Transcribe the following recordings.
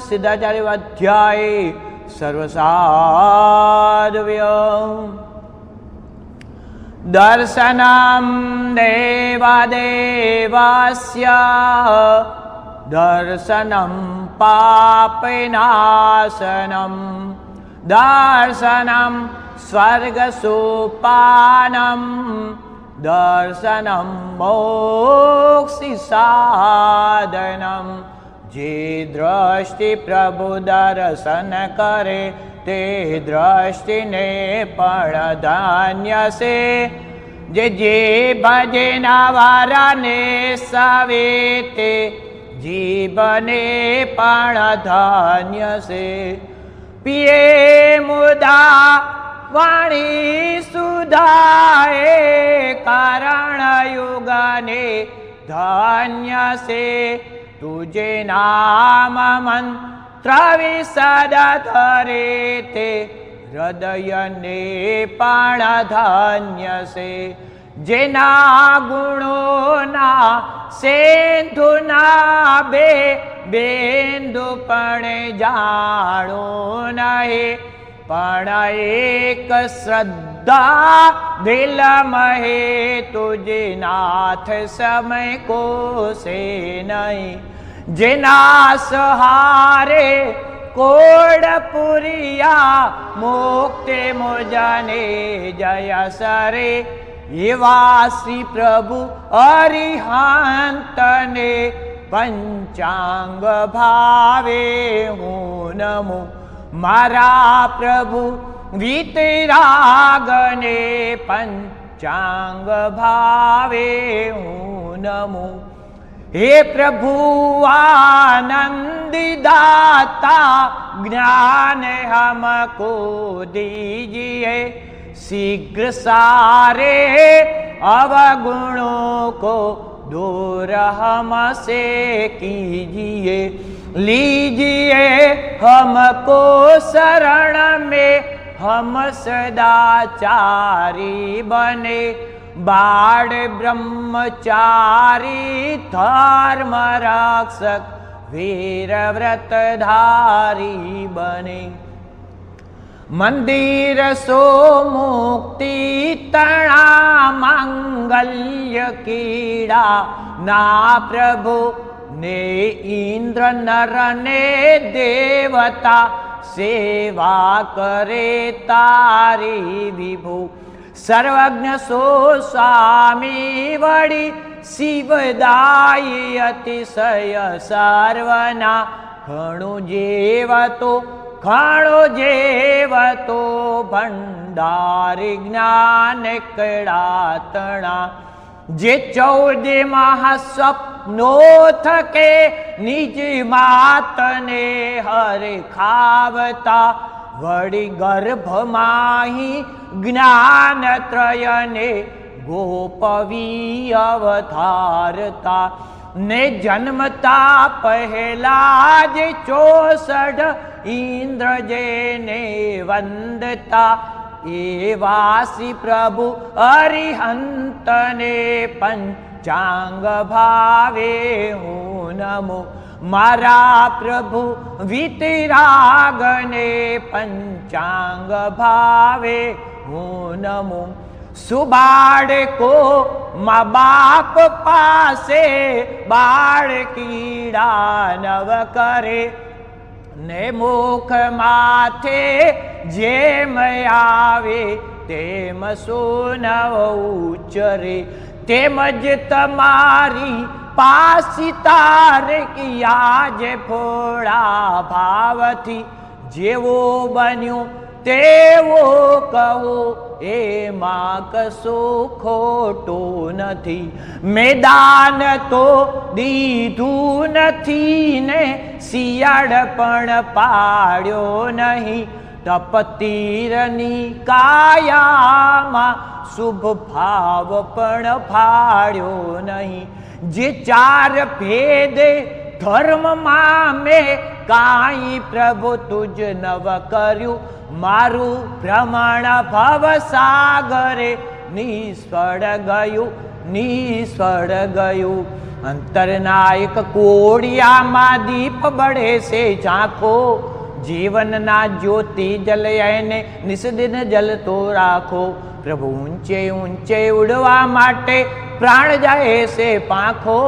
સિદ્ધાચાર્ય અધ્યાય સર્વસાધવ્ય દર્શનમ દેવાદેવસ્ય દર્શનમ પાપનાશનમ દર્શનમ સ્વર્ગસોપાનમ દર્શનમ મોક્ષિસાધનમ જે દ્રષ્ટિ પ્રભુ દર્શન કરે તે દ્રષ્ટિને પણ ધન્ય છે. જે ભજે નવરને સવે તે જીવને પણ ધન્ય છે. પિયે મુદા વાણી સુધાએ કારણ યુગને ધન્ય છે. તુજે નામ મંત્ર વિસદ ધરે તે હૃદયને પણ ધન્ય છે. જેના ગુણોના સેંધુના બેંદુ પણ જાણો નહીં, પણ એક શ્રદ્ધા દિલ મહે તુજે નાથ સમય કોશે નહીં. જેના સહારે કોડપુરિયા મુક્તિ મુજને જય સરે. એવા શ્રી પ્રભુ અરિહંતને પંચાંગ ભાવે હું નમો. મારા પ્રભુ વિતરાગને પંચાંગ ભાવે હું નમો. હે પ્રભુ આનંદી દાતા જ્ઞાન हमको दीजिए. शीघ्र सारे अवगुणों को दूर हमसे कीजिए. लीजिए हमको शरण में हम सदाचारी बने. बाढ़ ब्रह्मचारी धर्म रक्षक वीर व्रतधारी बने. मंदिर सो मुक्ति तणा मंगल्य कीड़ा ना प्रभु ने इंद्र नर ने देवता सेवा करे तारी विभु. सर्वज्ञ सो स्वामी वड़ी शिवदायी अतिशय सर्वना. घणु जेवतो भंडारी ज्ञान कड़ातणा. जे 14 महास्वप्नो थके निज मात ने हरे खावता. वड़ी गर्भ माही ज्ञान त्रयने गोपवी अवतारता. ने जन्मता पहला जे 64 इंद्र जे ने वंदता. एवा श्री प्रभु अरिहंत ने पंचांग भावे हूँ नमो. मारा प्रभु वितरागने पंचांग भावे हूँ नमो. सुबाड़ को माँ बाप पासे बाड़ कीड़ा नव करे. ने मुख माथे जेम आवे तेम सुनव उच्चरे. तेमज तमारी पासी तार किया जे फोड़ा भावथी. जेवो बन्यो तेवो कहो एमां कशो खोटो नथी. मैदान तो दीधू नथी ने शियाळ पण पाड्यो नहीं. तपतीरनी कायामां शुभ भाव पण फाड्यो नहीं. जे 4 भेद धर्म में काई प्रभु तुज नव कर्यु. मारू भ्रमण भव सागरे निष्फળ ગયું. અંતરના એક કોડિયામાં દીપ બળે છે ઝાંખો, જીવનના જ્યોતિ જલયને નિસ્દિન જલતો રાખો. પ્રભુ ઊંચે ઊંચે ઉડવા માટે પ્રાણ જાય છે પાંખો,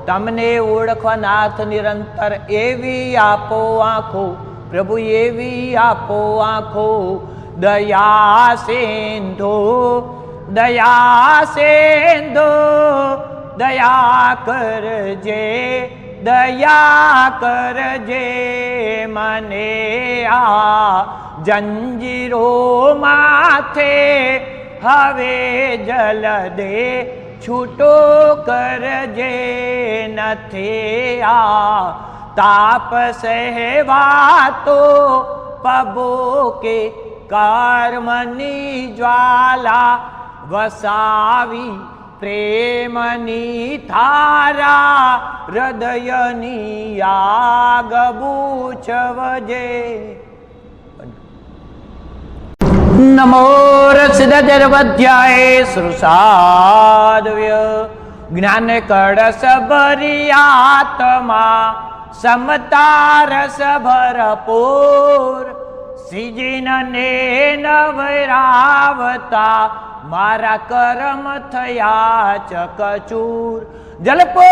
તમને ઓળખવા નાથ નિરંતર એવી આપો આંખો. પ્રભુ એવી આપો આંખો. દયા સિંધુ દયા સિંધુ દયા કરજે દયા કરજે, મને આ જંજીરો માથે હવે જલદે છૂટો કરજે. નથી આ તાપ સહેવાતો પબો કે કર્મની જ્વાલા, વસાવી પ્રેમની થારા હૃદયની આગ બૂછવજે. નમો રસિદર્વધ્યાય શ્રુષાદવ્ય, જ્ઞાન કળશ ભરી આત્મા સમતા રસ ભરપૂર, સિજીનને નવરાવતા મારા કર્મ થયા ચકચૂર. જલપો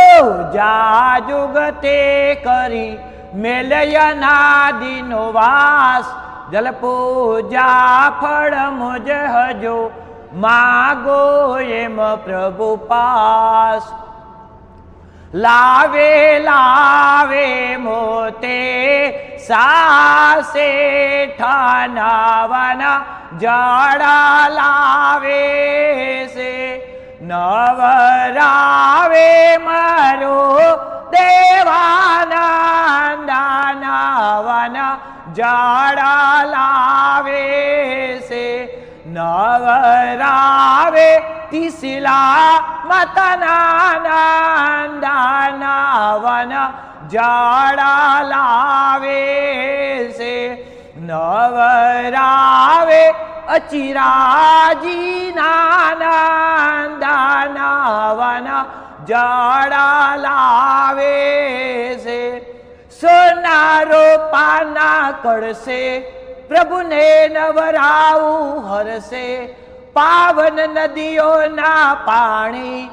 જા જુગતે કરી મેલયનાદિનો વાસ, જલપો જા ફળ મુજ હજો માગો એમ પ્રભુ પાસ. લાવે લાવે મોતે સાસે ઠાનાવાના જાડા લાવે છે, નવરાવે મારો દેવાનંદાનાવાના જાડા લાવે છે, નવરાવે તિસલા મતનાનંદાનાવાના જાડા લાવે છે, નવરાવે અચિરાજી નાનંદાનાવાના જાડા લાવે છે. સોનારો પાના કળશે પ્રભુને નવરાવું હરશે, પાવન નદીઓના પાણી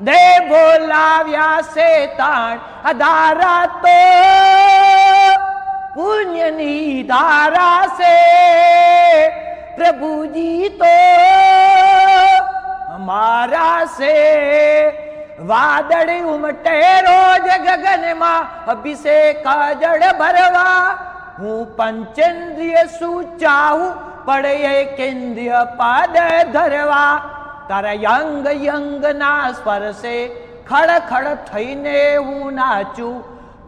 દે બોલાવ્યા છે તાણ. ધારા તો પુણ્યની ધારા છે, પ્રભુજી તો અમારા છે. વાદળી ઉમટે રોજ ગગનમાં અભિષેક જળ ભરવા, હું પંચેન્દ્રિય સૂચાવું પડે કેન્દ્રિય પાદ ધરવા. તારા યંગ યંગ ના સ્પર્શે ખડખડ થઈને હું નાચું,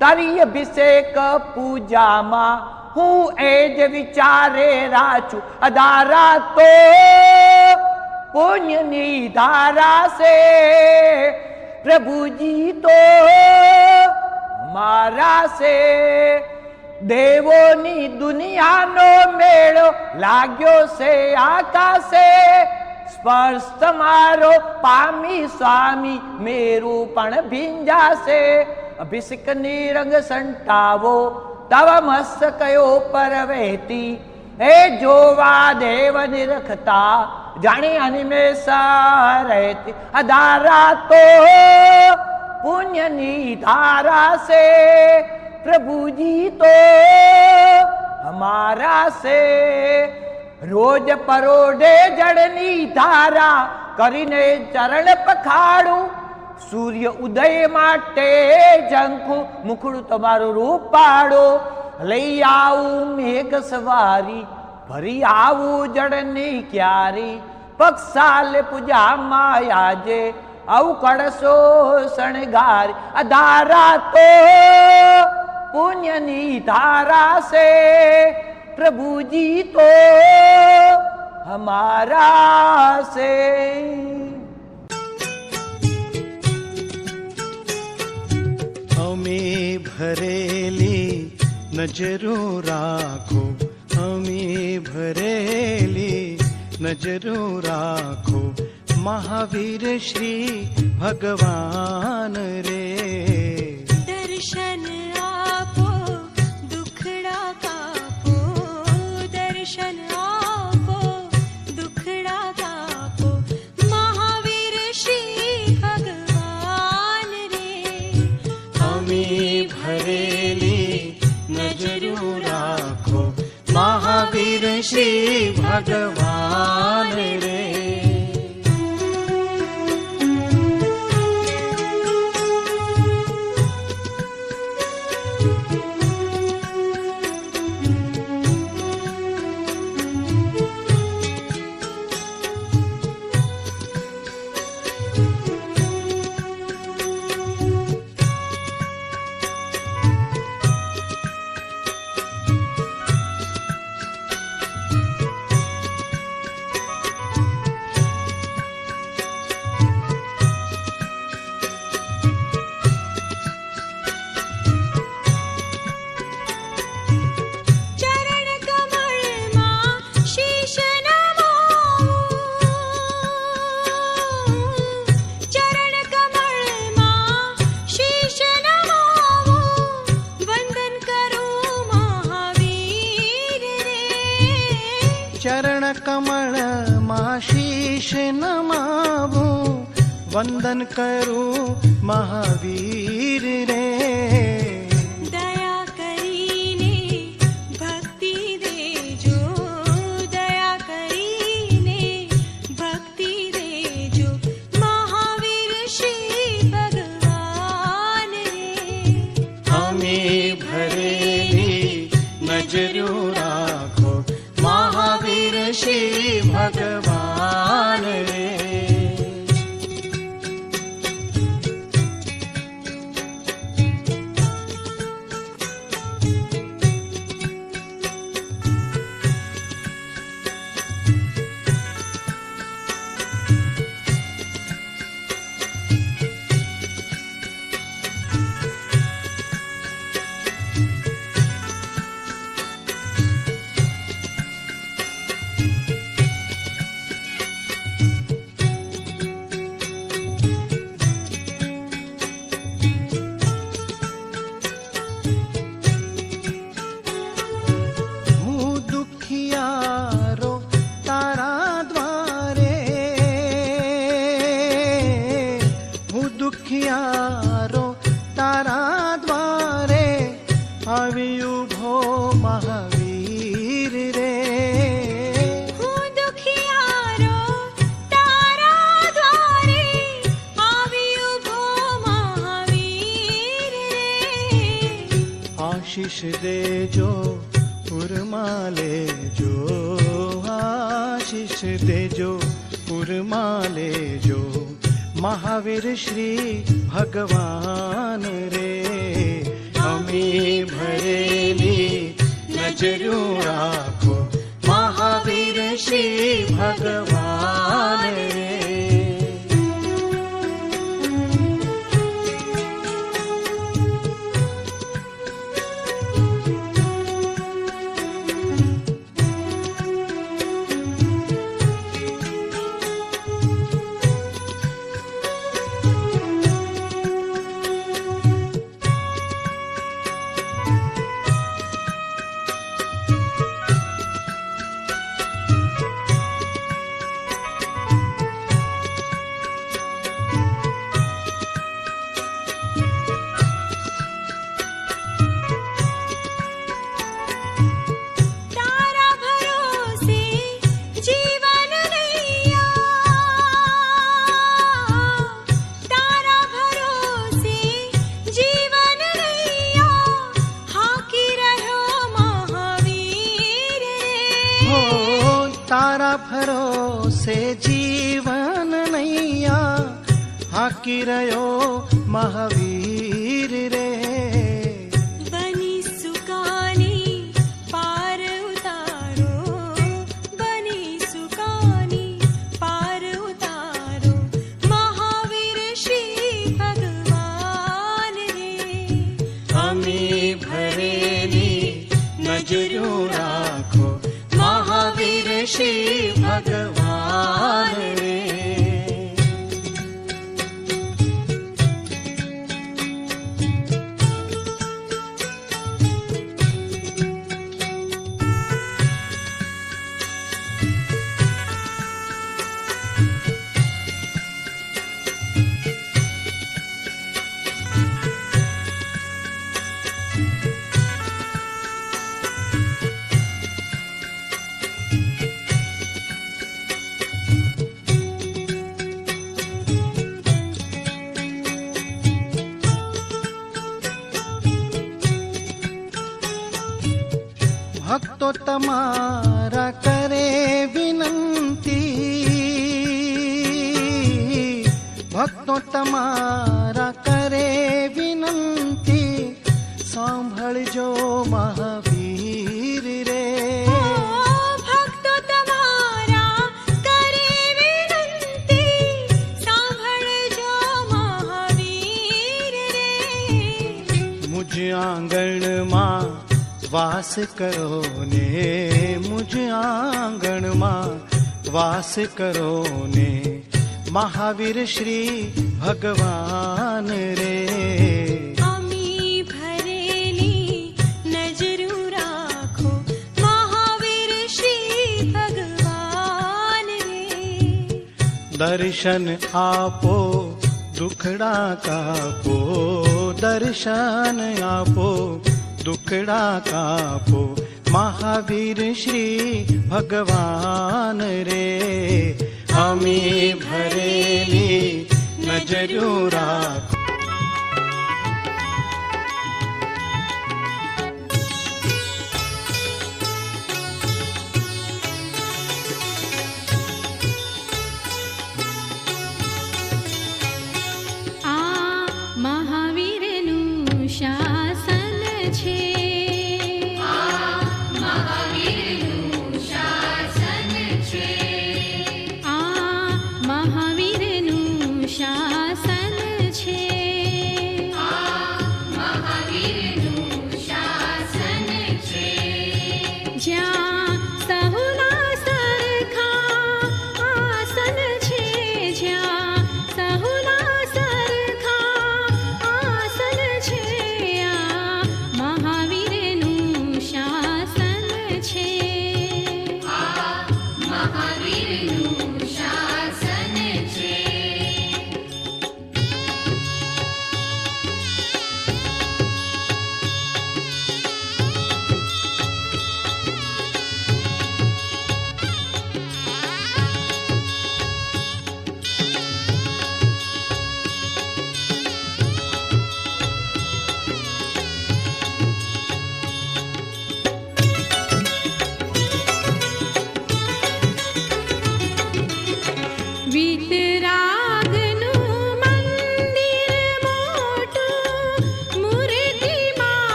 તારી અભિષેક પૂજામાં હું એ જ વિચારે રાચું. અધારા તો પુણ્યની ધારા છે, પ્રભુજી તો મારા છે. દેવોની દુનિયાનો મેળો લાગ્યો છે આકાશે, સ્પર્શ તમારો પામી સ્વામી મેરુ પણ ભીંજાશે. અભિષેકની રંગ સંટાવો તવ મસ્તકયો પર વહેતી, એ જોવા દેવ નિરખતા જાણી અનિમેષા રહેતી. અધારા તો પુણ્યની ધારા છે, પ્રભુજી તો હમારા છે. રોજ પરોઢે જળની ધારા કરીને ચરણ પખાડું, સૂર્ય ઉદય માટે ઝંખું મુખડું તમારું રૂપ પાડો. લઈ આવું મેઘ સવારી ભરી આવું જળની ક્યારી, પક્ષાલ પૂજા માયાજે આવું કળશો શણગારી. અધારા તો પુણ્યની ધારા છે, પ્રભુજી તો હમારા છે. અમે ભરેલી નજરો રાખો, અમે ભરેલી નજરો રાખો, महावीर श्री भगवान रे। दर्शन आपो दुखड़ा कापो, दर्शन आपो दुखड़ा कापो, महावीर श्री भगवान रे। अमी भरेली नजरू राखो, महावीर श्री भगवान रे। चरण कमल मां शीश नमावूं, वंदन करूं महावीर रे। दया करीने भक्ति देजो, दया करीने भक्ति देजो, महावीर श्री भगवान रे। हमें भरेली नजरू राखो, महावीर श्री भगवान रे। दुखियारो तारा द्वारे, આવ્યું ભો મહાવીર રે। હું દુખિયારો તારા દ્વારે, આવ્યું ભો મહાવીર રે। આશીષ દેજો પુરમાં લેજો, આશીષ દેજો પુરમાં લેજો, महावीर श्री भगवान रे। हमें भरेली नजरू राखो, महावीर श्री भगवान रे। तारा भरोसे जीवन नैया, हाकी रहो महावीर रे। बनी सुकानी पार उतारो, बनी सुकानी पार उतारो, महावीर श्री भगवान रे। हमें भरेली नजरू राखो, महावीर श्री भगवान रे। ભક્તો તમારા કરે વિનંતી, ભક્તો તમારા કરે વિનંતી, સાંભળજો મહાવીર રે. ભક્તો તમારા કરે વિનંતી, સાંભળજો મહાવીર રે. મુજ આંગણમાં વાસ કરો ને, મુજ આંગણમાં વાસ કરો ને, મહાવીર શ્રી ભગવાન રે. અમી ભરેલી નજરું રાખો, મહાવીર શ્રી ભગવાન રે. દર્શન આપો દુખડા કાપો, દર્શન આપો દુખડા કાપો, મહાવીર શ્રી ભગવાન રે. અમી ભરેલી નજરું રાખો. આ મહાવીરનું શાસન છે, આ મહાવીરનું શાસન છે, આ મહાવીરનું શાસન છે.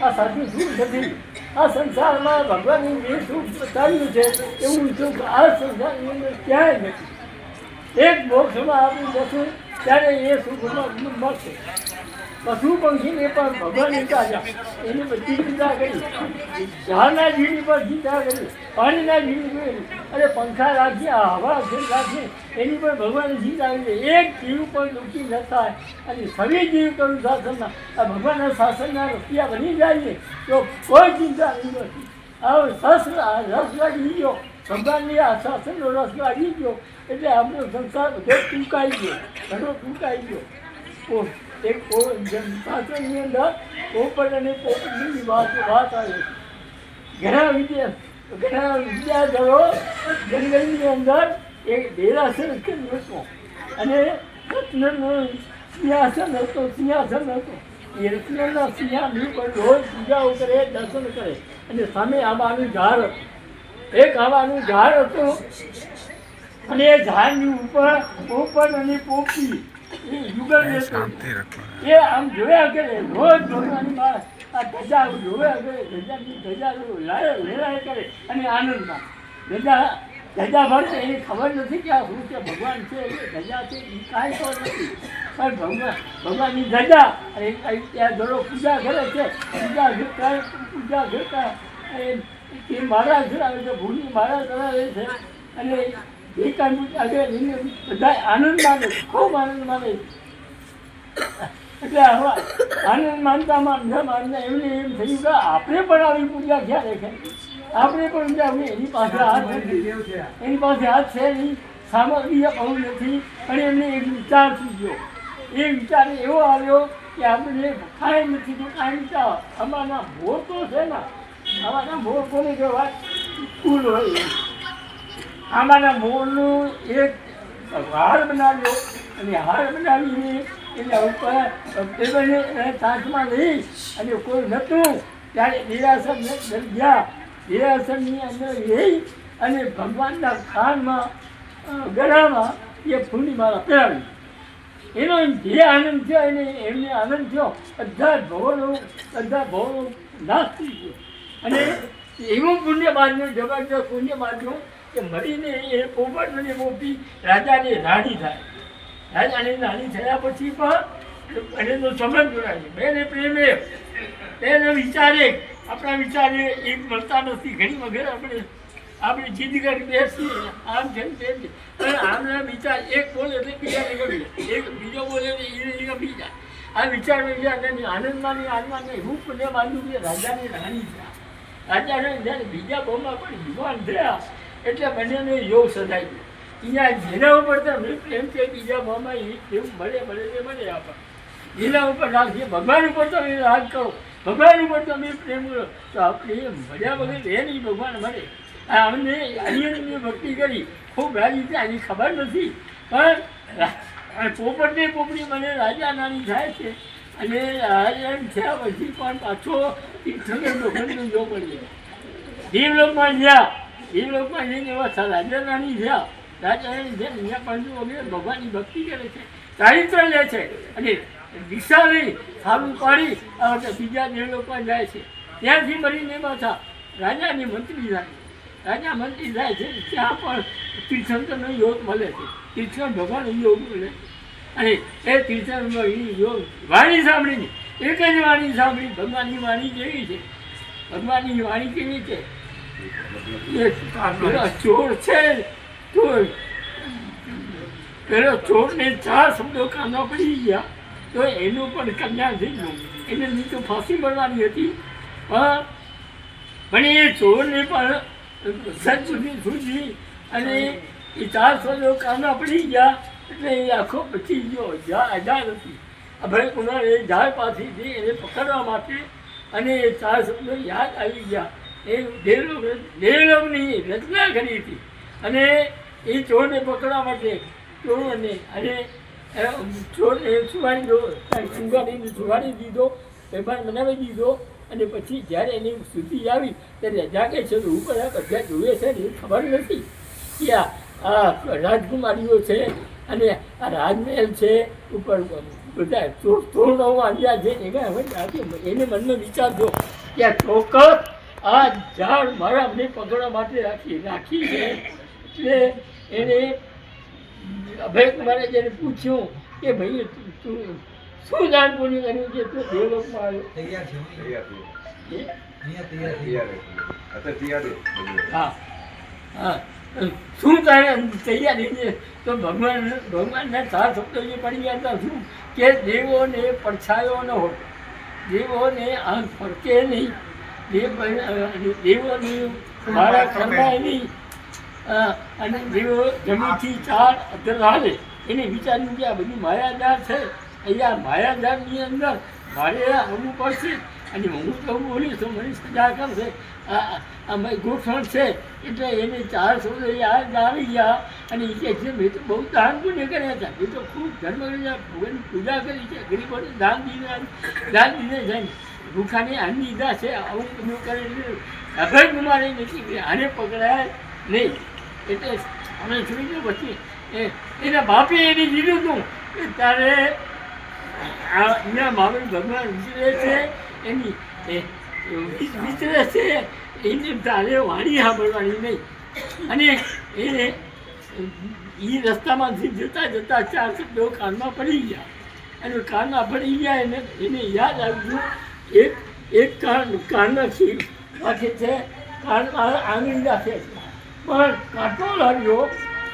આ સાચું સુખ નથી. આ સંસારમાં ભગવાનનું જે સુખ બતાવ્યું છે એવું સુખ આ સંસારની અંદર ક્યાંય નથી. એક મોક્ષમાં આપણે જશું ત્યારે એ સુખમાં મળશે. પશુ પંખીને પણ ભગવાનની તાજા એની બધી ચિંતા કરી, ઝાડના જીવની પર ચિંતા કરી, પાણીના જીવની કરી, અને પંખા રાખ્યા, હવા રાખી એની પર ભગવાનની ચિંતા કરી. એક જીવ પણ દુઃખી ન થાય અને સવી જીવ કરું શાસનના આ ભગવાનના શાસનના રૂપિયા બની જાય તો કોઈ ચિંતા નહીં નથી. આ રસ લાગી ગયો, ભગવાનની આ શાસનનો રસ લાગી ગયો એટલે આપણો સંસાર બધો ટૂંકાઈ ગયો, ઘણો ટૂંકાઈ ગયો. એક શાસનની અંદર પોપટ અને પોપટની વાત આવે. ઘણા વિદ્યાધરો જંગલની અંદર એક દેરાસર હતો અને રત્નનું સિંહાસન હતું. એ રત્નના સિંહાસન પર રોજ પૂજાઓ કરે, દર્શન કરે અને સામે આંબાનું ઝાડ હતું. એક આંબાનું ઝાડ હતું અને એ ઝાડની ઉપર પોપટ અને પોપટી એ યુગલ રહેતું. એ આમ જોયા કરે, રોજ ભગવાનની આ ધજા જોયા કરે, ધજા લેરાય કરે અને આનંદમાં ધજા ભરશે. એને ખબર નથી કે આ શું છે, ભગવાન છે, ધજા છે, એ કાંઈ ખબર નથી. પણ ભગવાનની ધજા અને ત્યાં દરો પૂજા કરે છે, પૂજા કરતા એ મહારાજ આવે છે, ભૂલની મહારાજ કરાવે છે અને એ કાંઈ આગળ બધા આનંદ માને, ખૂબ આનંદ માને. એટલે હવે આનંદ માનતા એમને એમ થયું કે આપણે પણ આવી પૂજા ક્યાં દેખે, આપણે પણ એની પાસે હાથ નથી, એની પાસે હાથ છે નહીં, સામગ્રી બહુ નથી. અને એમને એક વિચાર સૂચ્યો. એ વિચાર એવો આવ્યો કે આપણે કાંઈ નથી તો કાંઈ વિચાર અમારા ભોર તો છે ને, અમારા ભોર કોને કહેવાય, કુલ હોય. આમાંના મોરનું એક હાર બનાવ્યો અને હાર બનાવીને એના ઉપર ટેબલને તાંચમાં લઈ અને કોઈ નહોતું ત્યારે દેરાસર ગયા. દેરાસરની અંદર રહી અને ભગવાનના કાનમાં ગળામાં એ ફૂલની માળા પહેરાવી. એનો જે આનંદ થયો એમને આનંદ થયો. બધા ભવનો નાશ થઈ ગયો. અને એવું પુણ્ય બાંધ્યું, જબરજસ્ત પુણ્ય બાંધ્યું કે મળીને એ પોપટ અને પોપટી રાજાની રાણી થાય. રાજાની રાણી થયા પછી પણ એનો સંબંધ જોડાય. બેને પ્રેમે બેને વિચારે આપણા વિચારે એક મળતા નથી. ઘણી વગર આપણે જીદ કરી બેસીએ આમ છે તેમ છે, પણ આમના વિચાર એક બોલે એટલે બીજાને ગમી જાય, એક બીજો બોલે એટલે એને ગમી જાય. આ વિચાર આનંદમાં એવું પુણ્ય બાંધ્યું કે રાજાની રાણી થયા. રાજાને જ્યારે બીજા બહુમાં પણ યુવાન થયા એટલે બંનેનો યોગ સદાય ગયો. અહીંયા જેના ઉપર તમે પ્રેમ છે બીજા ભાવમાં એવું મળે આપણે જેના ઉપર રાખીએ. ભગવાન ઉપર તમે રાગ કરો, ભગવાન ઉપર તમે પ્રેમ કરો તો આપણે મળ્યા વગર રહે નહીં, ભગવાન મળે. અમને અનિયનની ભક્તિ કરી ખૂબ રાજી છે, આની ખબર નથી. પણ પોપટને પોપડી મને રાજા નાની થાય છે અને રાજા થયા પછી પણ પાછો તીર્થંકરનો ખંડ જો પડી દેવલોકમાં ગયા. દેવલોકમાં જઈને એવા રાજા નાની થયા. રાજા અહીંયા પણ વગેરે ભગવાનની ભક્તિ કરે છે, ચારિત્ર લે છે અને દિશા લઈ સારું પાડી બીજા દેવલોકમાં જાય છે. ત્યાંથી મળીને પાછા રાજાની મંત્રી થાય. રાજા મંત્રી થાય છે ત્યાં પણ તીર્થંકરનો યોગ મળે છે. તીર્થંકર ભગવાનનો યોગ મળે અને એ તીર્થંકરનો યોગ વાણી સાંભળીને એક જ વાણી સાંભળી. ભગવાનની વાણી કેવી છે, ભગવાનની વાણી કેવી છે, ચોર છે તો પેલો ચોરને 4 શબ્દો કાના પડી ગયા તો એનું પણ કલ્યાણ થઈ ગયું. એને નહીં તો ફાંસી મળવાની હતી, પણ એ ચોરને પણ સજ સુધી અને એ 4 શબ્દો કાના પડી ગયા એટલે એ આખો બચી ગયો, આઝાદ હતી. અભય કુમાર એ ઝાડ પાસેથી એને પકડવા માટે અને એ 4 શબ્દો યાદ આવી ગયા. એ દેવલોકની રચના કરી હતી અને એ ચોરને પકડવા માટે ચોરોને અને ચોરને સુવાડી દીધો, મહેમાન બનાવી દીધો. અને પછી જ્યારે એની સ્થિતિ આવી ત્યારે જાગે છે તો ઉપર બધા જોવે છે ને એ ખબર નથી કે આ રાજકુમારીઓ છે અને આ રાજમહેલ છે, ઉપર બધા થોડો અંદાજ છે ને હવે એને મનમાં વિચારજો કે આ ચોક્કસ આ ઝાડ મારા મને પકડવા માટે રાખી છે. એટલે એને અભયકુમારે જ્યારે પૂછ્યું કે ભાઈ તું શું દાન પુણ્ય કર્યું છે તું દેવલોકમાં આવ્યો? હા હા શું તારે તૈયારી છે? તો ભગવાનના 4 શબ્દો જે પડી ગયા હતા શું કે દેવોને પડછાયો ન હોય, દેવોને આંખ ફરકે નહીં, દેવોની મારા ખંડાય નહીં, અને દેવો જમીનથી 4 અધર હાલે. એને વિચાર્યું કે આ બધી માયાજાળ છે, અહીંયા માયાજાળની અંદર મારે આવવું પડશે અને હું તો બોલીશ તો મને સજા કરશે. આ ગોઠવણ છે એટલે એને 4 શબ્દો યાદ આવી ગયા. અને એ કહે છે મેં તો બહુ દાન પુણ્ય કર્યા હતા, એ તો ખૂબ ધર્મ કર્યા, ભગવાનની પૂજા કરી છે, ગરીબોને દાન દીધે છે, ભૂખાને અન્ન દીધા છે, આવું પુણ્ય કરેલું. અભયકુમારે નથી આને પકડાય નહીં. એટલે અમે જોઈ લો પછી એના બાપે એને દીધું હતું કે તારે એના માવડી ભગવાન વિચરે છે, એની વિચરે છે, એને તારે વાણી સાંભળવાની નહીં. અને એને એ રસ્તામાંથી જતાં 4 શબ્દો કાનમાં પડી ગયા. અને કાનમાં પડી ગયા એને યાદ આવ્યું એક કાનમાં ખીર રાખે છે, કાનમાં આંગળી રાખે છે, પણ કાંટો લાગ્યો.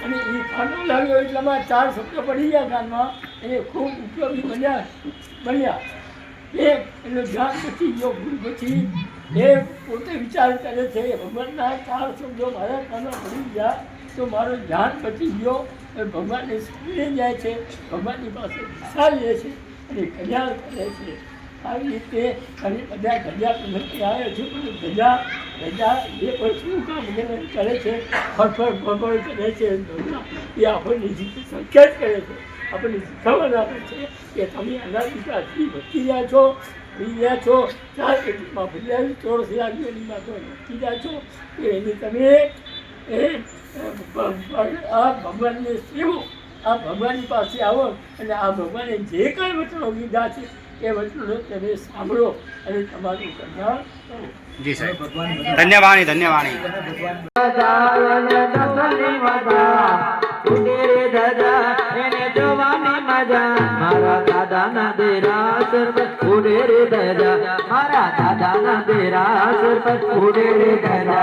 અને એ કાંટો લાગ્યો એટલામાં 4 શબ્દો પડી ગયા કાનમાં, એને ખૂબ ઉપયોગી બન્યા. એનો ધ્યાન પછી ગયો. પછી એ પોતે વિચાર કરે છે ભગવાનના 4 શબ્દો મારા કાનમાં પડી ગયા તો મારો ધ્યાન બચી ગયો. ભગવાનને સમજીને જાય છે, ભગવાનની પાસે પૈસા લે છે અને કલ્યાણ કરે છે. આવી રીતે અને બધા ગજા નથી આવે છે, પણ ગજા એ પણ શું કામ કરે છે, ફરફર કરે છે, એ આપણને સંકેત કરે છે, આપણને શીખવણ આપે છે કે તમે અનાદિકાળથી ભટકી રહ્યા છો, ભૂલી રહ્યા છો, 4 પેટીમાં ભૂલ્યા 84 લાગણીમાં તો ભટકી રહ્યા છો. તો એને તમે આ ભગવાનને સેવો, આ ભગવાનની પાસે આવો અને આ ભગવાને જે કાંઈ વચનો કીધા છે એ વચનો તમે સાંભળો અને તમારું કલ્યાણ કરો. જી સાહેબ, ધન્યવાદ ધન્યવાદ. એને જોવાની મજા, મારા દાદાના દેરાસર પર ઉડે રે ધજા, મારા દાદાના દેરાસર પર ઉડે રે ધજા.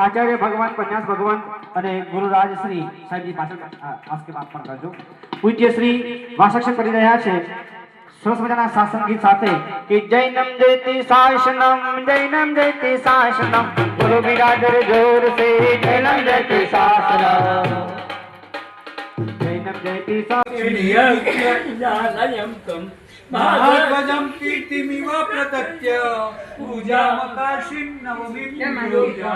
आचार्य भगवान प्रन्यास भगवान અને ગુરુરાજ શ્રી સાહેબજી પાછળ આસ્કે વાત પણ કરજો. પૂજ્ય શ્રી વાસક્ષ કરી રહ્યા છે સરસ મજાના શાસ્ત્ર ગીત સાથે કે જૈનમ જયતિ શાસનમ બોલો બિરાદર જોર સે જૈનમ જયતિ શાસનમ જૈનમ જયતિ શાસનમ महाध्वजं कीर्तिमिव प्रतत्य पूजामकाशीं नवमीं पूजा.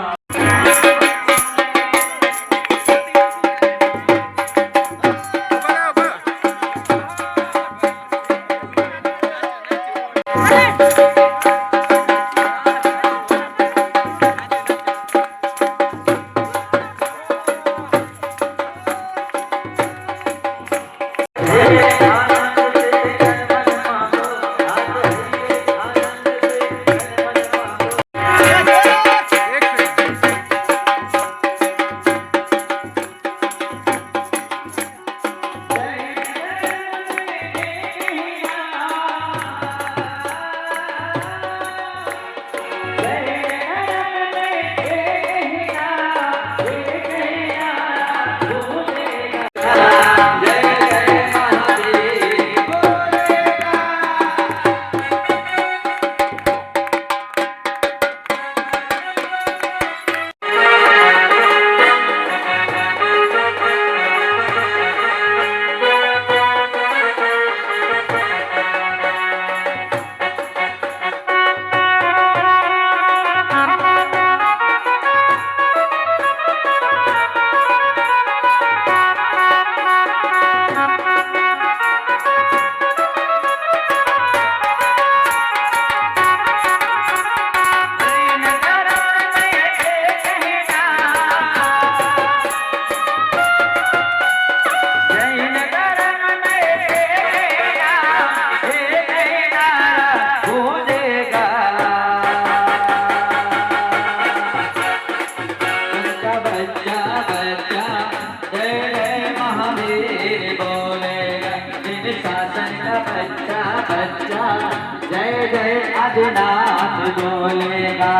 आदिनाथ डोलेगा।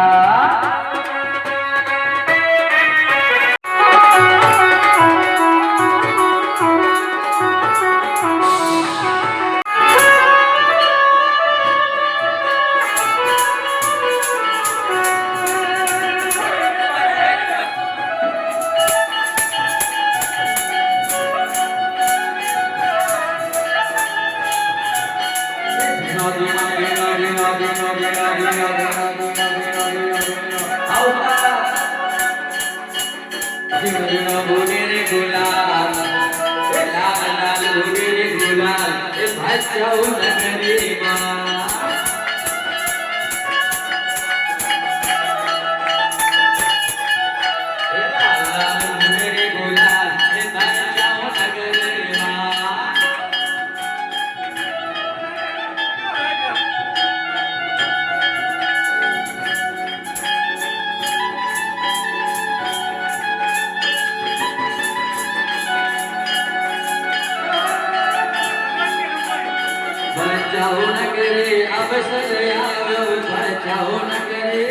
बचाओ न करे अवसर आयो, बचाओ न करे,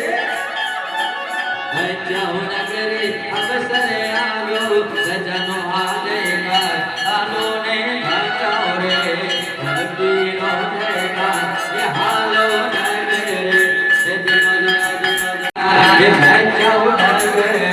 बचाओ न करे अवसर आयो, सजनो आलेगा आलो ने बचाओ रे, धरती नो देगा ये हालो न करे, सजनो ये बचाओ न करे।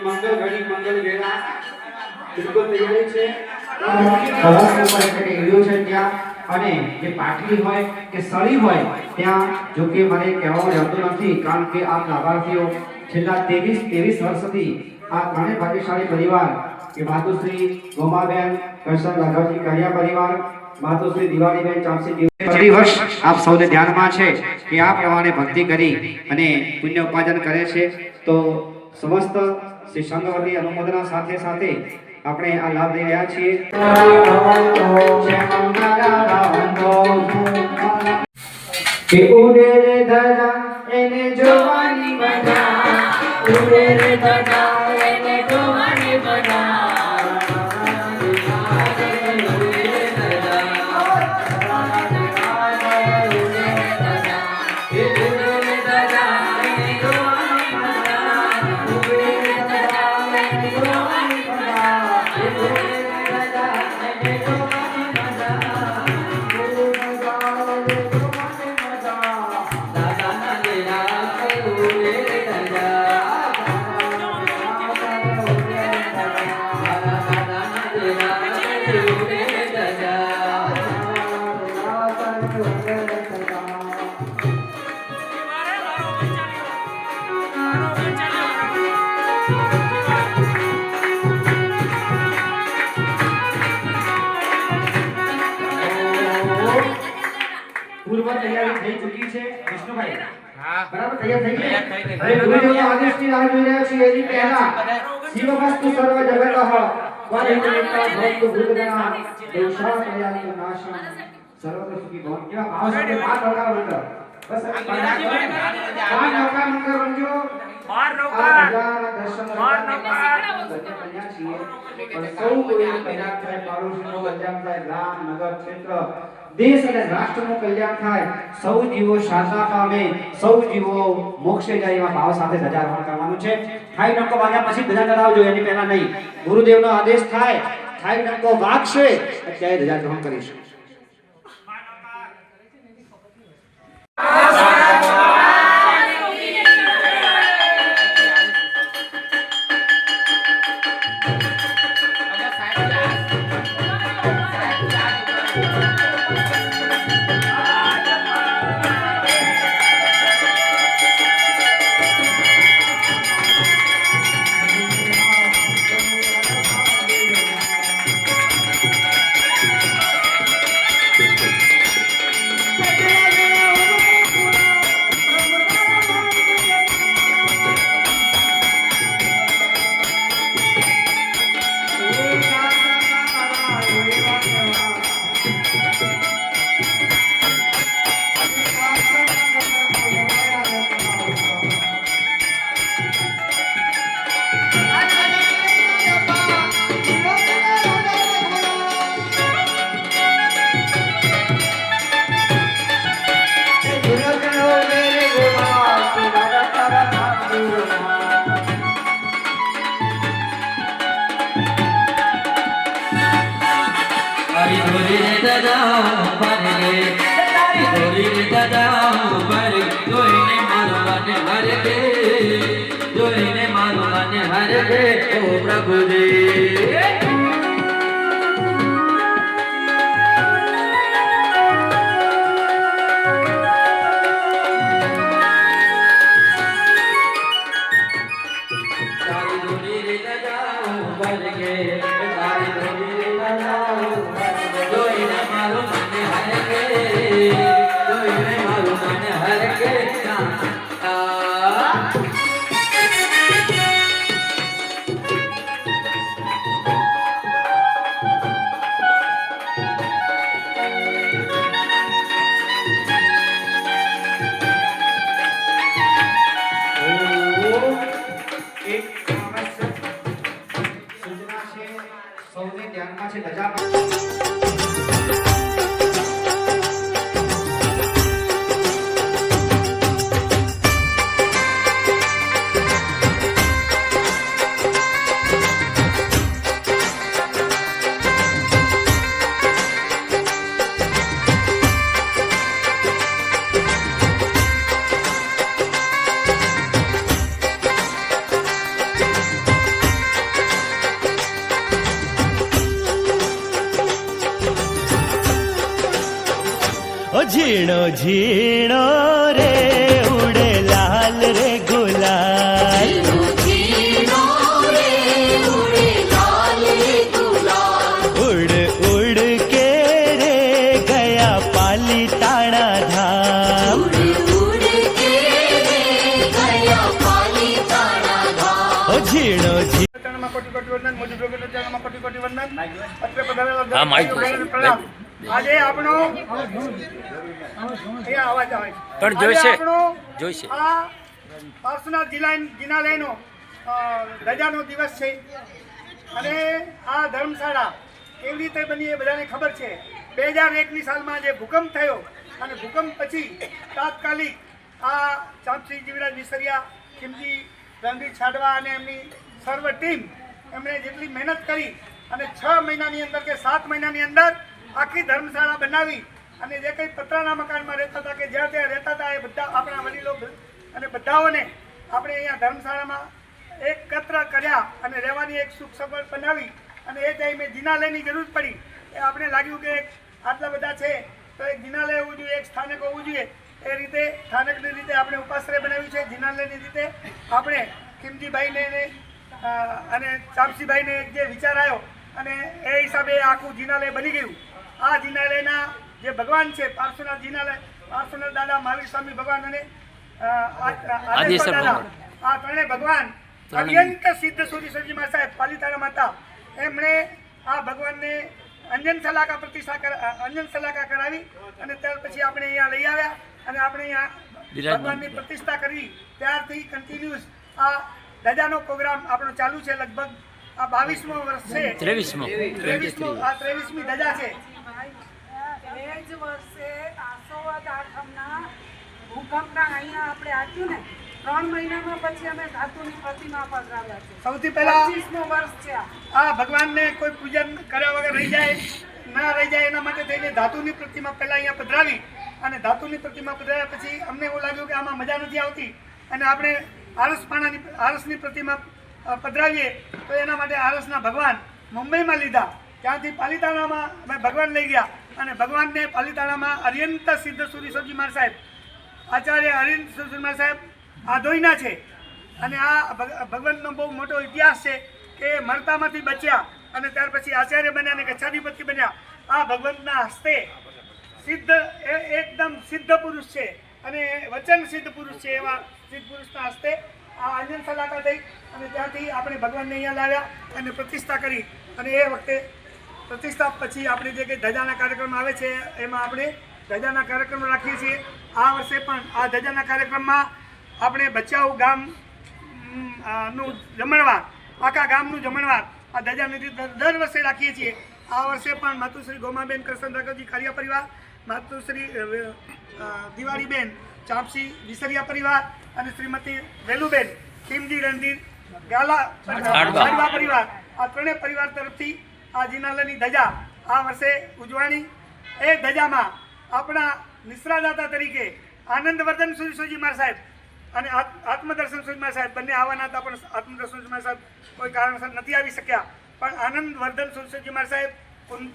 મંગલ ઘડી મંગલ વેળા બિલકુલ તૈયારી છે કલાક ઉપર એટલે એરિયો છે ત્યાં અને જે પાટલી હોય કે સળી હોય ત્યાં જો કે મને કહેવામાં આવતું નથી કારણ કે આ લાભાર્થીઓ છેલ્લા 23 વર્ષથી આ ત્રણેય ભાગ્યશાળી પરિવાર કે માતુશ્રી ગોમાબેન કરશન રાઘવજી કરિયા પરિવાર, માતુશ્રી દિવાળીબેન ચામસી પ્રતિ વર્ષ આપ સૌને ધ્યાનમાં છે કે આ પ્રમાણે ભક્તિ કરી અને પુણ્ય ઉપાર્જન કરે છે। તો સમસ્ત શ્રી સંઘવતી અનુમોદના સાથે સાથે આપણે આ લાભ લઈ રહ્યા છીએ। કે ઉડે રે ધજા એને જોવાની મજા, ઉડે રે ધજા એને જોવાની મજા। પૂર્વ તૈયારી થઈ ચૂકી છે વિષ્ણુભાઈ? બરાબર તૈયાર થઈ ગઈ? હવે ગુરુદેવના આદેશની રાહ જોઈ રહ્યા છીએ। એની પહેલા શિવમસ્તુ સર્વ જગતઃ પરિણિતા ભક્ત ભૂતગણા દોષા પ્રયાતો નાશમ સર્વત્ર સુખી ભવ। કેવા ભાવ સાથે 5 નૌકા મંત્ર, બસ 5 નૌકા મંત્ર બનજો। 12 નૌકા દર્શન કન્યા છીએ પણ સૌ કોઈ કલ્યાણ થાય, પાડોશીનું કલ્યાણ થાય, ગ્રામ નગર ક્ષેત્ર દેશ અને રાષ્ટ્રનું કલ્યાણ થાય, સૌ જીવો શાંતા પામે, સૌ જીવો મોક્ષે જાય એવા ભાવ સાથે ધજારોહણ કરવાનું છે। થાઈ ડંકો વાગ્યા પછી ધજા ચડાવજો, એની પહેલા નહીં। ગુરુદેવનો આદેશ થાય, થાઈ ડંકો વાગશે ત્યારે ધજારોહણ કરીશું। રે ઓ પ્રભુજી તારી ધૂની રે લગાવું ભરગે તારી ધૂની રે લગાવું ભરગે જોઈને મારું મન હરકે જોઈને મારું મન હરકે એક આવશ્યક સૂચના છે સૌને ધ્યાનમાં છે ધજા ઝીણો ઝીણો રે ઉડે લાલ રે ગુલાલ ઉડ ઉડ કે રે ગયા પાલીતાણા ધામ ઓ ઝીણો ઝીણો આજે આપણો અહીંયા અવાજ આવે છે પણ જોઈશે. આજે આપણો જોઈશે. આ પાર્શ્વનાથ જિનાલયનો ધજાનો દિવસ છે અને આ ધર્મશાળા કેવી રીતે બની એ બધાને ખબર છે 2001ની સાલમાં જે ભૂકંપ થયો અને ભૂકંપ પછી તાત્કાલિક આ ચાંપસી જીવરાજ વિસરિયા ખીમજી રણજીત છાડવા અને એમની સર્વ ટીમ એમણે જેટલી મહેનત કરી અને 6 મહિનાની અંદર કે 7 મહિનાની અંદર આખી ધર્મશાળા બનાવી અને જે કંઈ પતરાના મકાનમાં રહેતા હતા કે જ્યાં ત્યાં રહેતા હતા એ બધા આપણા વડીલો અને બધાઓને આપણે અહીંયા ધર્મશાળામાં એકત્ર કર્યા અને રહેવાની એક સુખ સગવડ બનાવી અને એ ટાઈમે જિનાલયની જરૂર પડી એ આપણે લાગ્યું કે આટલા બધા છે તો એક જિનાલય હોવું જોઈએ, એક સ્થાનક હોવું જોઈએ. એ રીતે સ્થાનકની રીતે આપણે ઉપાશ્રય બનાવ્યું છે. જિનાલયની રીતે આપણે ખીમજીભાઈને અને ચામસીભાઈને જે વિચાર આવ્યો અને એ હિસાબે આખું જિનાલય બની ગયું. આ જિનાલયના જે ભગવાન છે પાર્શ્વનાથ જિનાલય, પાર્શ્વનાથ દાદા, મહાવીર સ્વામી ભગવાન અને આદેશ્વર દાદા, આ ત્રણેય ભગવાન અત્યંત સિદ્ધ સુરીશ્વરજી મા સાહેબ પાલીતાણા માતા એમણે આ ભગવાનને અંજન સલાકા કરાવી અને ત્યાર પછી આપણે અહીંયા લઈ આવ્યા અને આપણે અહીંયા ભગવાનની પ્રતિષ્ઠા કરી. ત્યારથી કન્ટિન્યુઅસ આ ધજાનો પ્રોગ્રામ આપણો ચાલુ છે. લગભગ આ 22મો વર્ષ છે. 23મી ધજા છે. એ જ વર્ષે આસોવદ આઠમના ભૂકંપના અહીંયા આપણે આપ્યું ને 3 મહિનામાં પછી અમે ધાતુની પ્રતિમા પધરાવ્યા છે. સૌથી પહેલા 25મો વર્ષ છે આ ભગવાનને કોઈ પૂજન કર્યા વગર રહી જાય ના રહી જાય એના માટે થઈને ધાતુની પ્રતિમા પહેલા અહીંયા પધરાવી અને ધાતુની પ્રતિમા પધરાવ્યા પછી અમને એવું લાગ્યું કે આમાં મજા નથી આવતી અને આપણે આરસની પ્રતિમા પધરાવીએ તો એના માટે આરસના ભગવાન મુંબઈમાં લીધા. ત્યાંથી પાલીતાણામાં અમે ભગવાન લઈ ગયા અને ભગવાનને પાલીતાણામાં અર્યંત સિદ્ધ સુરીશ્વરજી મહારાજ સાહેબ, આચાર્ય અર્યંત સુરીશ્વરજી મહારાજ સાહેબ આધોઈના છે અને આ ભગવાનનો બહુ મોટો ઇતિહાસ છે કે મરતામાંથી બચ્યા અને ત્યાર પછી આચાર્ય બન્યા અને ગચ્છાધિપતિ બન્યા. આ ભગવંતના હસ્તે સિદ્ધ એકદમ સિદ્ધ પુરુષ છે અને વચન સિદ્ધ પુરુષ છે. એવા સિદ્ધ પુરુષના હસ્તે આ અંજન સલાકા થઈ અને ત્યાંથી આપણે ભગવાનને અહીંયા લાવ્યા અને પ્રતિષ્ઠા કરી અને એ વખતે પ્રતિષ્ઠા પછી આપણે જે કંઈ ધજાના કાર્યક્રમ આવે છે એમાં આપણે ધજાના કાર્યક્રમ રાખીએ છીએ. આ વર્ષે પણ આ ધજાના કાર્યક્રમમાં આપણે બચાવ ગામ નું જમણવાર, આખા ગામનું જમણવાર આ ધજાની દર વર્ષે રાખીએ છીએ. આ વર્ષે પણ માતુશ્રી ગોમાબેન કરશન રાઘવજી કારિયા પરિવાર, માતુશ્રી દિવાળીબેન ચાંપસી વિસરિયા પરિવાર અને શ્રીમતી વેલુબેન ખીમજી રણજીત ગાલા પરિવાર, આ ત્રણેય પરિવાર તરફથી આ જિનાલયની ધજા આ વર્ષે ઉજવાણી. એ ધજામાં આપણા નિશ્રાદાતા તરીકે આનંદવર્ધન સુરીશ્વરજી મહારાજ સાહેબ અને આત્મદર્શન સુજમાર સાહેબ બંને આવવાના હતા, પણ આત્મદર્શન સુજમાર સાહેબ કોઈ કારણસર નથી આવી શક્યા. પણ આનંદવર્ધન સુજમાર સાહેબ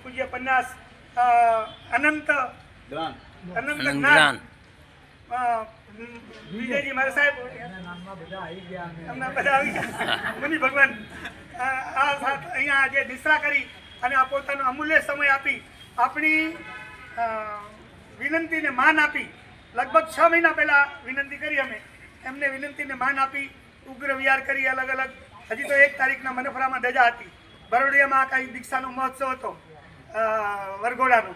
પૂજ્ય પન્યાસ અનંત જ્ઞાન વિજયજી મારા સાહેબ બધા આવી ગયા મુનિ ભગવાન અહીંયા જે નિશ્રા કરી અને આ પોતાનો અમૂલ્ય સમય આપી આપણી વિનંતીને માન આપી. લગભગ 6 મહિના પહેલા વિનંતી કરી અમે, એમને વિનંતીને માન આપી, ઉગ્ર વિહાર કરી અલગ અલગ. હજી તો 1 તારીખના મનફરામાં ધજા હતી. બરોડિયામાં કાંઈ દીક્ષાનો મહોત્સવ હતો વરઘોડાનો,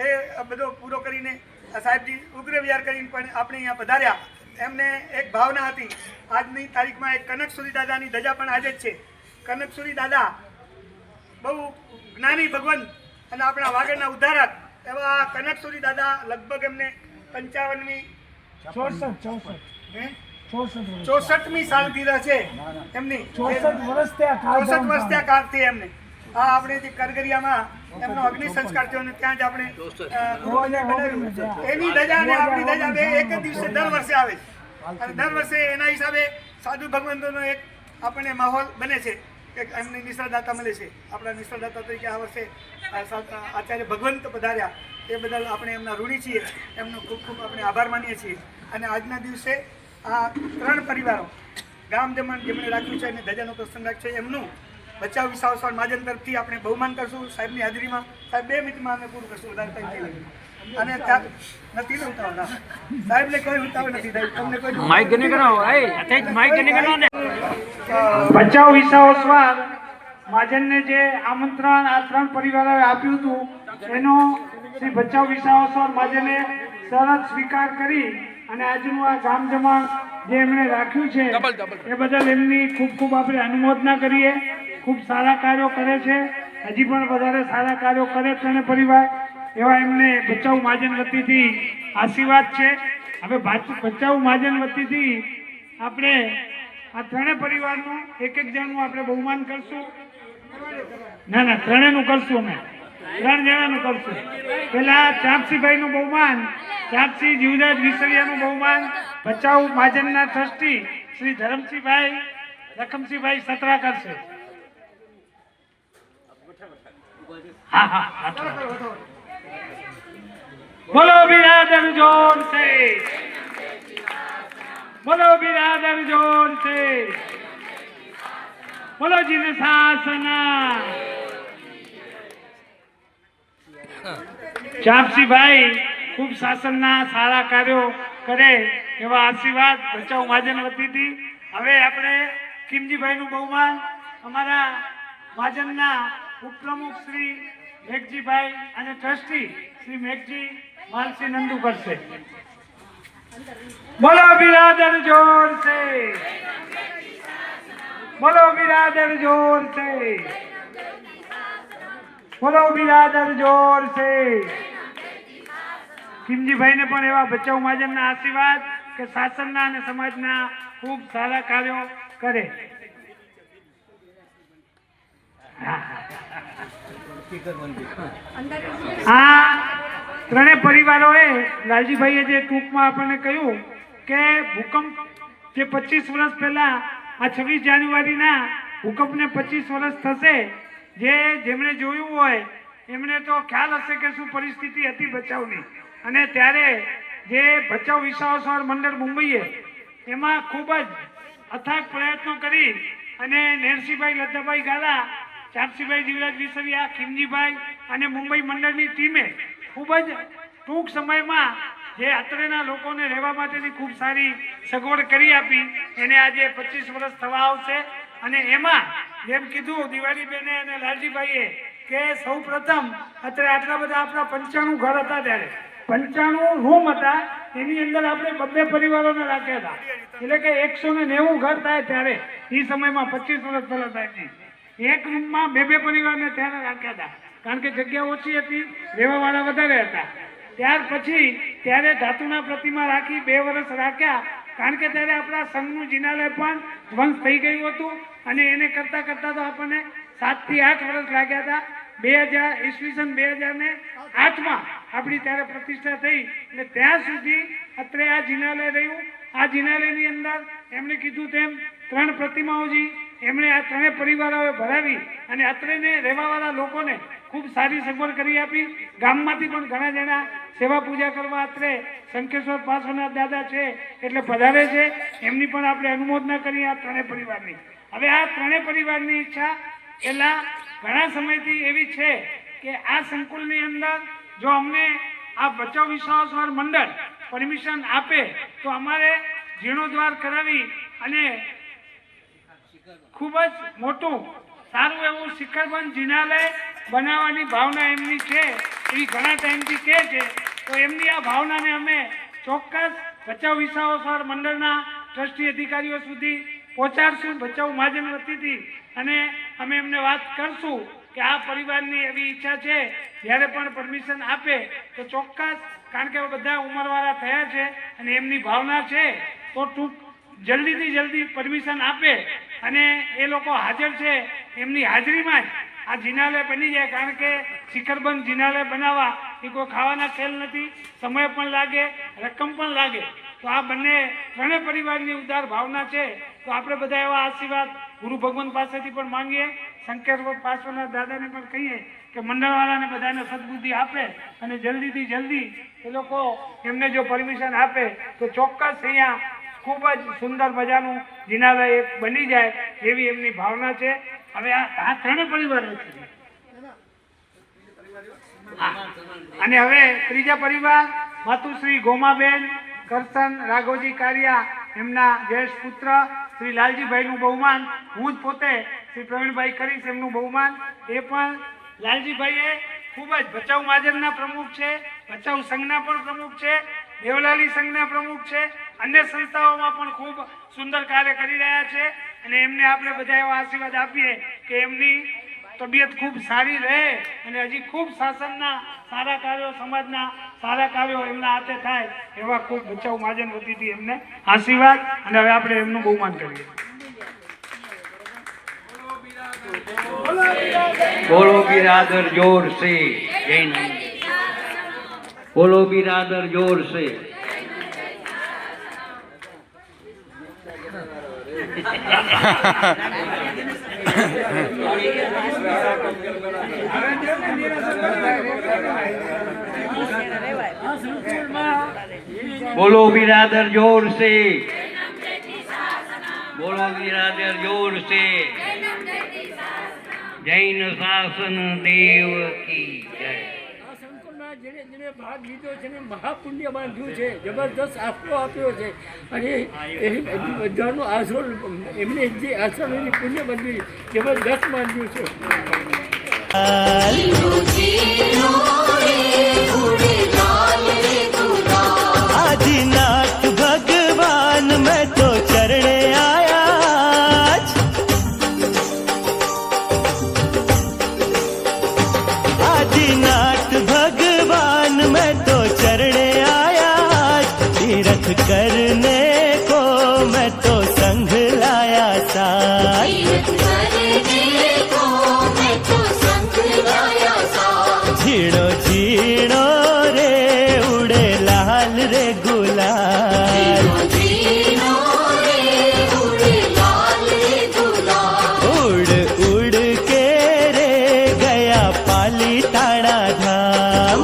એ બધો પૂરો કરીને સાહેબજી ઉગ્ર વિહાર કરીને પણ આપણે અહીંયા પધાર્યા. એમને એક ભાવના હતી. આજની તારીખમાં એક કનકસુરી દાદાની ધજા પણ આજે જ છે. કનકસુરી દાદા બહુ જ્ઞાની ભગવાન અને આપણા વાગડના ઉદ્ધારક એવા કનકસુરી દાદા લગભગ એમને 55મી 64મી સાલગીરા છે એમની. 64 વર્ષ ત્યાં કાળથી એમને આ આપણે જે કરગરિયામાં એમનો અગ્નિ સંસ્કાર થયો અને ત્યાં જ આપણે એની ધજાને આપણી ધજા બે એક જ દિવસે દર વર્ષે આવે છે. અને દર વર્ષે એના હિસાબે સાધુ ભગવંતોનો એક આપણને માહોલ બને છે કે એમની નિષ્ઠાદાતા મળે છે. આપણા નિષ્ઠાદાતા તરીકે આ વર્ષે આચાર્ય ભગવંત પધાર્યા, એ બદલ આપણે એમના ઋણી છીએ. એમનો ખૂબ ખૂબ આપણે આભાર માનીએ છીએ. અને આજના દિવસે આ 3 પરિવારો ગામ જેમણે રાખ્યું છે અને ધજાનો પ્રસંગ રાખ્યો છે એમનું બચાવ વિસાવસવાડ મહાજન તરફથી આપણે બહુમાન કરશું સાહેબની હાજરીમાં. સાહેબ 2 મિનિટમાં અમે પૂરું કરશું, વધારે ટાઈમ થઈ ગયો. અને ત્યાં નથી ને ઉતાવળ, સાહેબને કોઈ ઉતાવળ નથી થાય. તમને કોઈ બચાવ વિસાવસવાડ મહાજનને જે આમંત્રણ આ 3 પરિવારોએ આપ્યું હતું એનો શ્રી બચાવ વિસાવસવાડ મહાજને સરળ સ્વીકાર કરી અને આજનું આ ગામ જમણ જે એમણે રાખ્યું છે એ બદલ એમની ખૂબ ખૂબ આપણે અનુમોદના કરીએ. ખૂબ સારા કાર્યો કરે છે, હજી પણ વધારે સારા કાર્યો કરે 3 પરિવાર એવા એમને બચાવ મહાજન વતીથી આશીર્વાદ છે. હવે બચાવ મહાજન વતીથી આપણે આ 3 પરિવારનું એક જણનું આપણે બહુમાન કરશું. ના 3નું કરશું, અમે 3 જણાનું કરશું. પેલા ચાપસીભાઈનું બહુમાન, ચાપસી જીવરાજ વિસરિયાનું બહુમાન બચાવ મહાજનના ટ્રસ્ટી શ્રી ધરમસિંહભાઈ રકમસિંહભાઈ સત્રા કરશે. બોલો બિરાદર જોર સે, બોલો બિરાદર જોર સે, બોલો જીને શાસના. ચાપસીભાઈ ખૂબ શાસનના સારા કાર્યો કરે એવા આશીર્વાદ બચાવ મહાજન વતીથી. હવે આપણે કિમજીભાઈનું બહુમાન અમારા મહાજનના ઉપપ્રમુખ શ્રી મેઘજીભાઈ અને ટ્રસ્ટી શ્રી મેઘજી માલસિંહ નંદુ કરશે. બોલો બિરાદર જોર સે, બોલો બિરાદર જોર સે, બોલો બિરાદર જોર સે. કિમજીભાઈને પણ એવા બચાવ મહાજનના આશીર્વાદ કે શાસનના અને સમાજના ખૂબ સારા કાર્યો કરે. આ 3 પરિવારોએ લાલજીભાઈએ જે ટૂંકમાં આપણને કહ્યું કે ભૂકંપ જે 25 વર્ષ પહેલા આ 26 જાન્યુઆરીના ભૂકંપને 25 વર્ષ થશે, જેમણે જોયું હોય એમને તો ખ્યાલ હશે કે શું પરિસ્થિતિ હતી બચાવની. અને ત્યારે જે બચાવ વિસાવસવાડ મંડળ મુંબઈએ એમાં ખૂબ જ અથાગ પ્રયત્નો કરી અને નેરસીભાઈ લદ્દાભાઈ ગાલા, ચાપસીભાઈ જીવરાજ વિસરિયા, ખીમજીભાઈ અને મુંબઈ મંડળની ટીમે ખૂબ જ ટૂંક સમયમાં જે અત્રેના લોકોને રહેવા માટેની ખૂબ સારી સગવડ કરી આપી. એને આજે 25 વર્ષ થવા આવશે. અને એમાં જેમ કીધું દિવાળીબેને અને લાલજીભાઈએ કે સૌ પ્રથમ અત્યારે આટલા બધા આપણા 95 ઘર હતા, ત્યારે 95 રૂમ હતા, એની અંદર આપણે 2 પરિવારોને રાખ્યા હતા. એટલે કે 190 ઘર થાય ત્યારે એ સમયમાં 25 વર્ષ પહેલા થાય. એક રૂમમાં 2 પરિવારને ત્યારે રાખ્યા હતા, કારણ કે જગ્યા ઓછી હતી, રહેવાવાળા વધારે હતા. ત્યાર પછી ત્યારે ધાતુના પ્રતિમા રાખી 2 વર્ષ રાખ્યા, કારણ કે ત્યારે આપણા સંઘનું જિનાલય પણ ધ્વંસ થઈ ગયું હતું અને એને કરતાં તો આપણને 7 થી 8 વર્ષ લાગ્યા હતા. ઈસવીસન 2008માં આપણી ત્યારે પ્રતિષ્ઠા થઈ એટલે ત્યાં સુધી અત્રે આ જિનાલય રહ્યું. આ જિનાલયની અંદર એમણે કીધું તેમ 3 પ્રતિમાઓજી એમણે આ 3 પરિવારોએ ભરાવી અને અત્રેને રહેવાવાળા લોકોને ખૂબ સારી સગવડ કરી આપી. ગામમાંથી પણ ઘણા જણા સેવા પૂજા કરવા અત્રે શંકેશ્વર પાર્શ્વનાથ દાદા છે એટલે પધારે છે. એમની પણ આપણે અનુમોદના કરી આ 3 પરિવારની. હવે આ 3 પરિવારની ઈચ્છા પહેલા ઘણા સમયથી એવી છે કે આ સંકુલની અંદર જો અમને આ બચાવ વિશ્વાસવાર મંડળ પરમિશન આપે તો અમારે જીર્ણોદ્ધાર કરાવી અને ખૂબ જ મોટું સારું એવું શિખરબંધ જિનાલય બનાવવાની ભાવના એમની છે. એવી ઘણા ટાઈમથી કહે છે. તો એમની આ ભાવનાને અમે ચોક્કસ બચાવ વિશ્વાસવાર મંડળના ટ્રસ્ટી અધિકારીઓ સુધી પહોંચાડશું બચાવ મહાજન વતીથી. અને અમે એમને વાત કરશું કે આ પરિવારની એવી ઈચ્છા છે જ્યારે પણ પરમિશન આપે તો ચોક્કસ, કારણ કે બધા ઉંમરવાળા થયા છે અને એમની ભાવના છે તો ટૂંક જલ્દીથી જલ્દી પરમિશન આપે અને એ લોકો હાજર છે એમની હાજરીમાં જ આ જિનાલય બની જાય. કારણ કે શિખરબંધ જિનાલય બનાવવા એ કોઈ ખાવાના ખેલ નથી. સમય પણ લાગે, રકમ પણ લાગે. તો આ બંને 3 પરિવારની ઉદાર ભાવના છે. તો આપણે બધા એવા આશીર્વાદ ગુરુ ભગવાન પાસેથી પણ માંગીએ. શંકેશ્વર પાર્શ્વનાથ દાદાને પણ કહીએ કે મંડળવાળાને બધાને સદબુદ્ધિ આપે અને જલ્દીથી જલ્દી એ લોકો એમને જો પરમિશન આપે તો ચોક્કસ અહીંયા ખૂબ જ સુંદર મજાનું જિનાલય એક બની જાય એવી એમની ભાવના છે. હવે આ 3 પરિવારો છે. અને હવે ત્રીજા પરિવાર માતુશ્રી ગોમાબેન કરસન રાઘોજી કારિયા, એમના જ્યેષ્ઠ પુત્ર શ્રી લાલજીભાઈનું બહુમાન. હું જ પોતે શ્રી પ્રવીણભાઈ કરીશ એમનું બહુમાન. એ પણ લાલજીભાઈએ ખૂબ જ ભચાઉ મહાજનના પ્રમુખ છે, ભચાઉ સંઘના પણ પ્રમુખ છે, દેવલાલી સંઘના પ્રમુખ છે, અન્ય સંસ્થાઓમાં પણ ખૂબ સુંદર કાર્ય કરી રહ્યા છે. અને એમને આપણે બધા એવા આશીર્વાદ આપીએ કે એમની તબિયત ખૂબ સારી રહે અને હજી ખૂબ શાસનના સારા કાર્યો, સમાજના સારા કાર્યો એમના હાથે થાય એવા ખૂબ ભચાઉ મહાજન વતીથી એમને આશીર્વાદ. અને હવે આપણે એમનું બહુમાન કરીએ. બોલો બિરાદર જોર સે જય નામ. બોલો બિરાદર જોર સે. બોલો બિરાદર જોર સે. બોલો બિરાદર જોર સે. જૈન શાસન દેવ કી જય. આ સંકુલમાં જેને ભાગ લીધો છે ને મહાપુણ્ય બાંધ્યું છે, જબરદસ્ત આશરો આપ્યો છે. અને એ બધાનો આશરો એમને જે આશરો એની પુણ્ય બંધી જબરદસ્ત બાંધ્યું છે. आदिनाथ भगवान मैं तो चरणे आया. आदिनाथ भगवान मैं तो चरणे आया. तीर्थ करने को मैं तो संग लाया साथ. झीणो झीणो रे उड़े लाल रे गुलाल. उड़ उड़ के रे गया पाली ताड़ा धाम.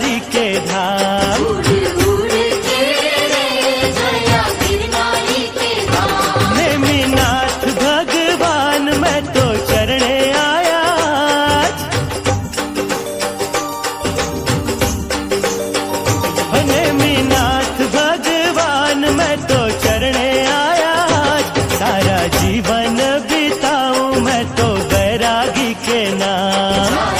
गिरनारी के धाम नेमिनाथ भगवान मैं तो चरणे आया नेमिनाथ